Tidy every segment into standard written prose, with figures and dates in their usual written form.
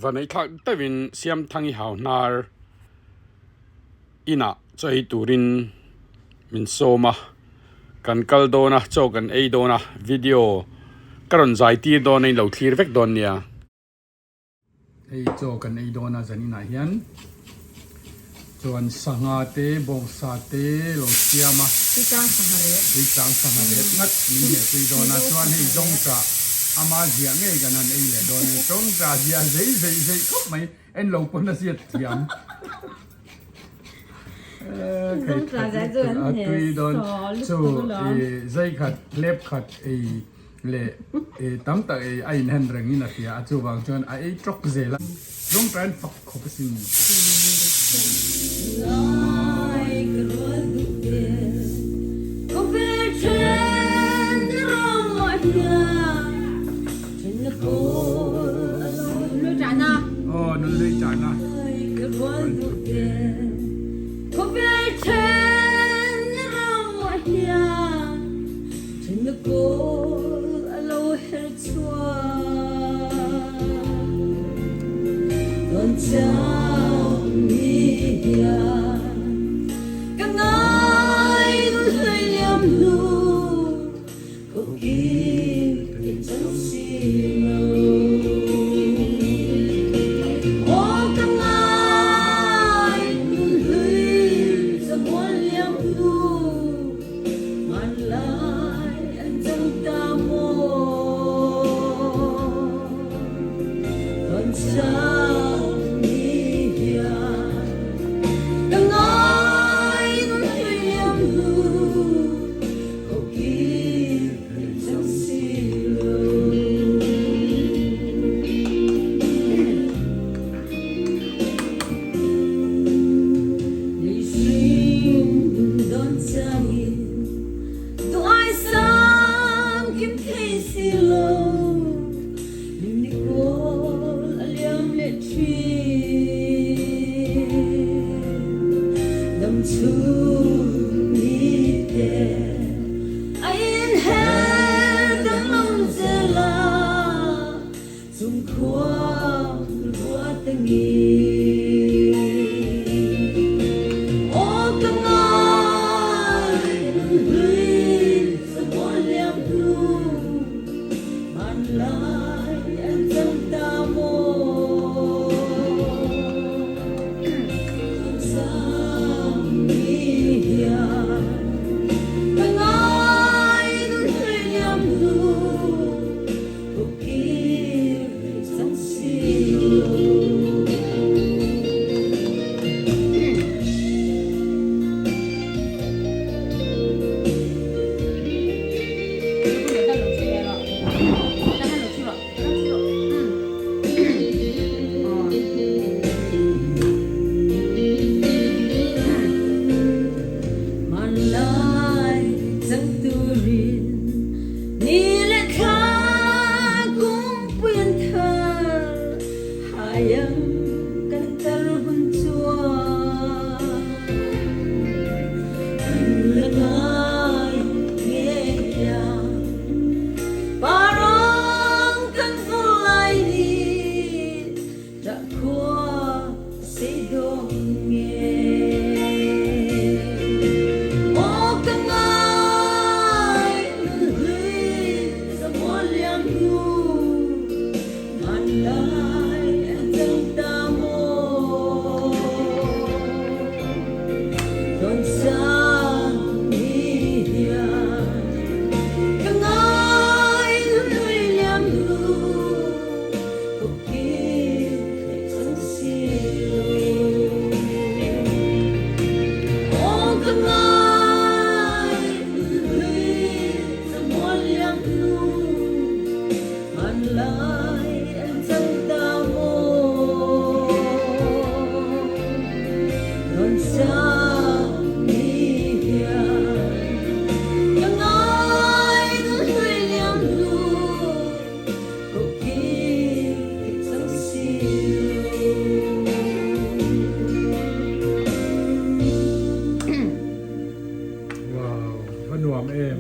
Van ấy thắc tại vì Siamthangi Hauhnar inah chơi turin min soma kan kal dona chaw kan ei dona video karon zai tir don nei lo thlir vek don nia ei chaw kan ei dona zanina hian chuan sanga te bong sa te lo siama Pitang sangare ngat min he tui dona chuan hei Zawngtah ama zia nge kan an ei le don Zawngtah zia zei khop mai en lo pon na ziat thiam tui don chu zai khat lep khat ei le tam ta ai nan rangin a tia chu wang chuan ai trok zela Zawngtah fak khop sin Nunhlui tahna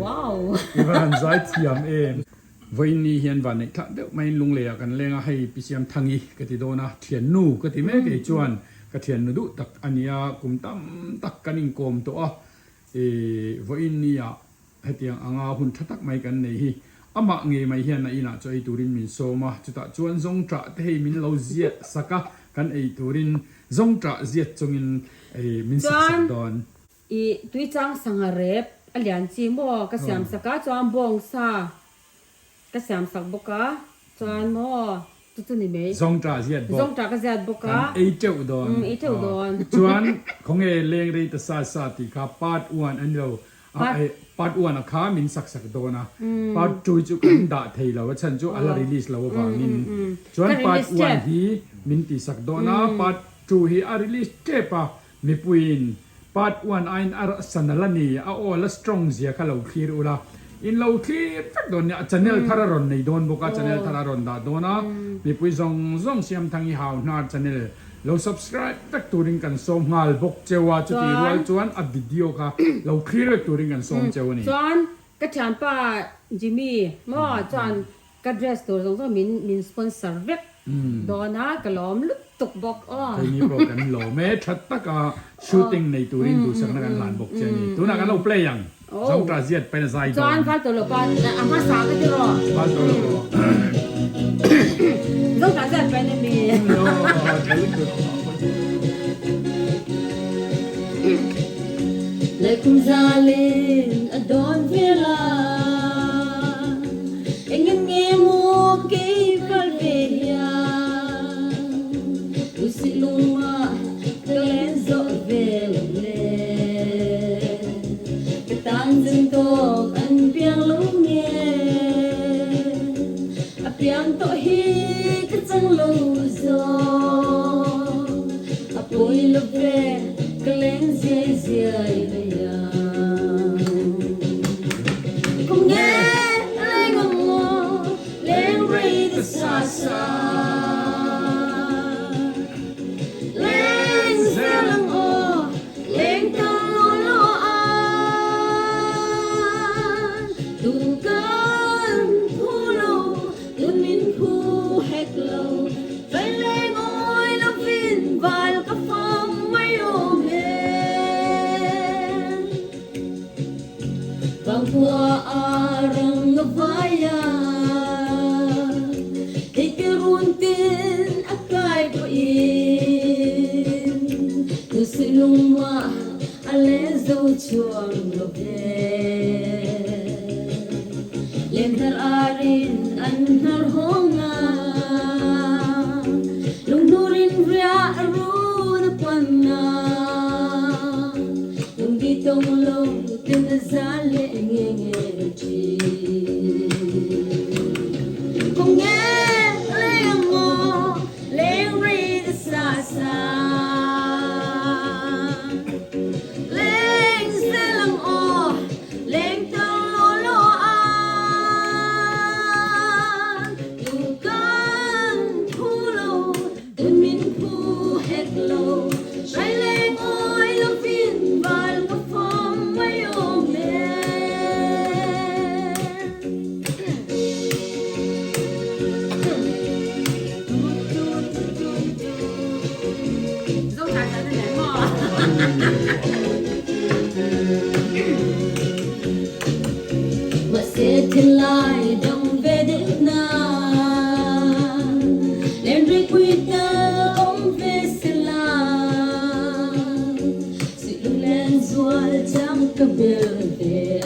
Wow. Ivan zai thiam em với ni hiền và này thắt được mấy lung lệกันlên hay pisiam thangi cái thì đó na thiền nu cái thì mấy cái chuan cái thiền nu đủ tắc anh ya cũng tam tắc cái nín com to với ni à hay tiếng anh hun thắt tắc mấy cái này hi ama nghe mấy hiền này na cho ai turin min so ma chúng ta chuan Zawngtah thế min lâu ziat saka kan ai turin Zawngtah ziat chungin min sắc đòn tuy chang sangarep alian chi mo ka siam saka chuan bong sa ka siam sak boka chuan mo tu ni me Zawngtah ziat bo Zawngtah ka ziat boka ei teu don chuan khonge Lengrei ta sa ti kha part 1 an lo part 1 a kha min sak dona part 2 chu kan da thei lo chan chu ala release lo wa min chuan part 1 hi min ti sak dona part 2 hi a release te pa mi puin part 1 ain ar sanalani a all strong zia kha lo khir ula in lo clear fak don ya channel thararon nei don boka channel thararon da dona mi pui zong Siamthangi Hauhnar channel lo subscribe tak turing kan som ngal bok chewa chuti rual chuan a video ka lo clear turing kan som chewani chuan ka chan pa Jimmy mo chuan ka dress to zong min sponsor vek dona ka lom lut tuk bok cái ni bok kan lo me that tak a shooting nei turing du sak na kan lan bok cheni tu na kan lo play yang Zawngtah ziat pe na sai don chuan fa to lo pa ama sa ka ti ro fa to lo Zawngtah ziat pe na mi no Lai kum zalin adon vela engem nge mo ke fal ve ya usiluma klen zo vel le tan ding to an piang lu nge a piang to hi ka chang lo zo a poi lo ve klen zia ya không nghe ai ngầm mò Lengrei the sa lên xe lăng ô lên cơn lo an tu cơn thu lâu tu min thu hẹt lâu phải lên ngôi lo vin vài cái phong mấy ôm vang tua arang ngavaya kay keruntin akay pain tusiluma alezo chuang lobe lentar arin anhar honga lungnurin ria arun panna lung ditong long tinazale không nghe lên mò Lengrei the sa lên xe lăng ô lên tao lo an tu can thu lâu tu min thu hết lâu trái lên ngôi lo vin vài cái phong mấy ôm mà sẽ thiên lai đồng về đến na Lengrei quy ta ông về sẽ la sự lung lên ruột chẳng có bền về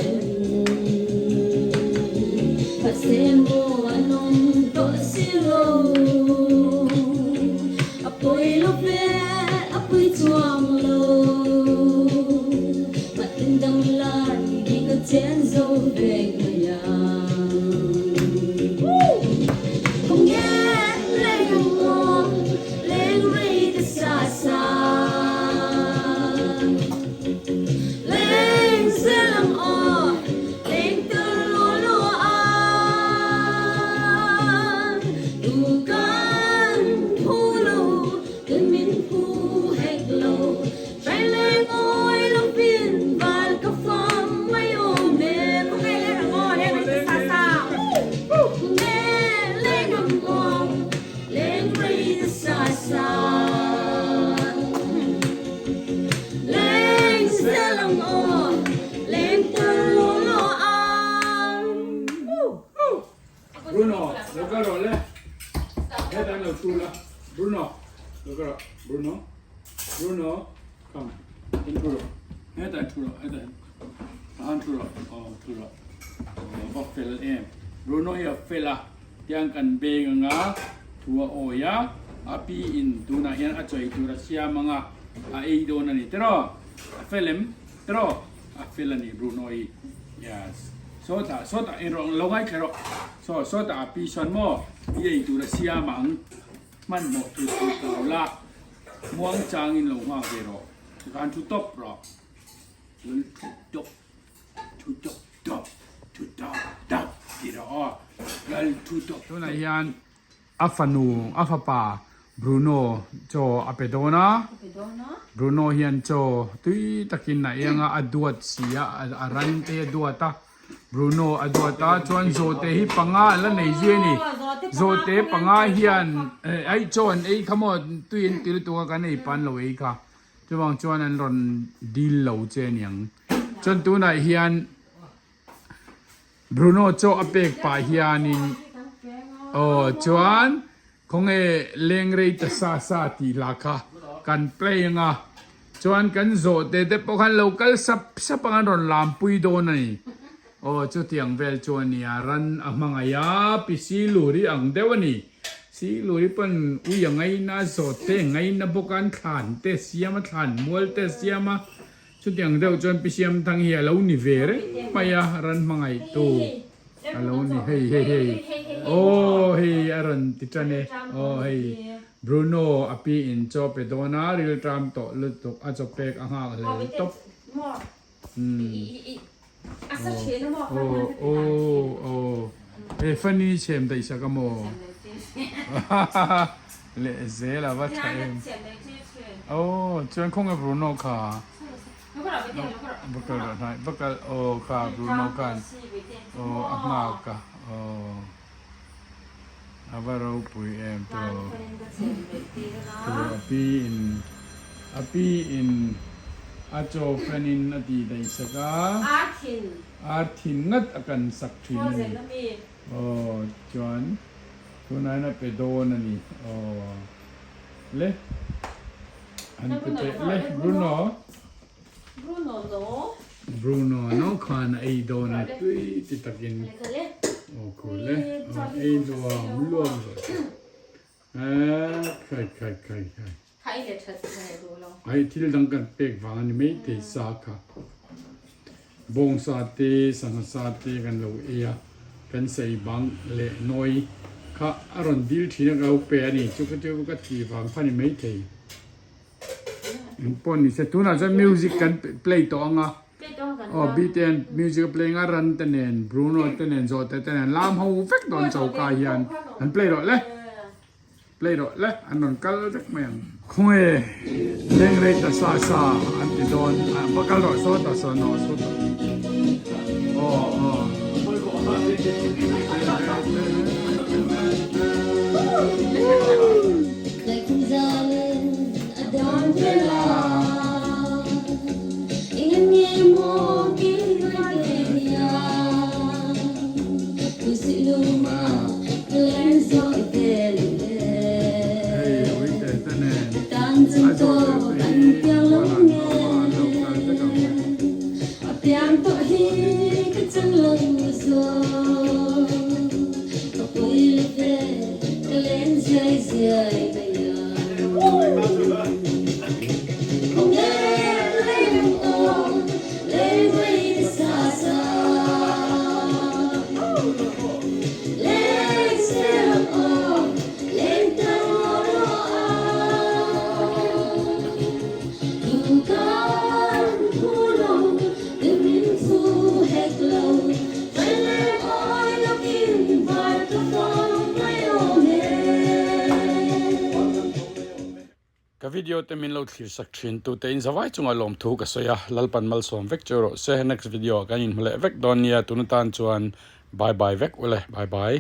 và sẽ mua anh ông có siro apoi lo về apoi chuang lo mặt tin đâm lại đi có chén dâu về nhà không nghe lên mò Lengrei the sa lên xe Bruno, Bruno, look at Bruno, Bruno, come, in Bruno. Head that Bruno, head that. On Bruno, oh Bruno, oh what fella aim. Bruno here fella, yang kan beng nga, tua oya, api in tuna yan at so ito siya mga aido na ni tero, film, tero, fella ni Bruno yes. So ta in rong longai kero, so ta api son mo, iya ito siya mang man mo tu la, muang changin longa kero, kan tu top ro, tu top, kira oh, gal tu top. So na yan, afanu, afapa, Bruno, jo apedona. Bruno hian jo tui takin na yang aduat siya arante aduata. Bruno aduata chuan zote hi panga la nei je ni. Zote panga hian ai chuan ei khamo tuin til tu ka nei pan lo ei kha. Chuang chuan an ron dil lo che niang. Chuan tu na hian Bruno cho apek pa hianin oh chuan kong Lengrei ta sa ti laka kan play nga chuan kan zo te pokan local sa pangan ron lampui do na ni oh chu tiang vel chuan ni ran amangaya pisiluri ang dewani siluri pan uyangai na zo te ngai na bokan than te siama than mol te siama chu tiang deu chuan Siamthangi lo ni vere maya ran mangai tu alo ni hey oh hey aron tichane oh hey Bruno api in cho pedona real tram to lutuk a cho pek anga le top oh hey funny chem dai sakamo le zela va chaim oh chuan khong Bruno kha bakal oh kha Bruno kan oh ama ka oh avaro pui em to api in acho fanin ati dai saka arthin ngat akan sakthin ni oh chuan tunai na pedon ani oh le an pute le Bruno no khan ai don tui ti takin oh cool ai do mulom kai le thas do lo ai til dang kan pek wang ni mei te sa kha bong sa te sang sa te kan lo ia kan sei bang le noi kha aron dil thina ga pe ani chu ka ti wang phani mei te pon ni se tuna ja music kan play to anga oh beaten music play nga ran tenen Bruno tenen zo tenen lam ho vek don chau ka hian an play ro le an non kal vek men khoi Lengrei ta sa an ti don bakal ro so ta so no so oh video te min lo thlir sak thin tu te in zawai chunga lom thu ka soya lalpan mal som vek choro se next video kan in mle vek don nia tunutan chuan bye bye vek ule bye bye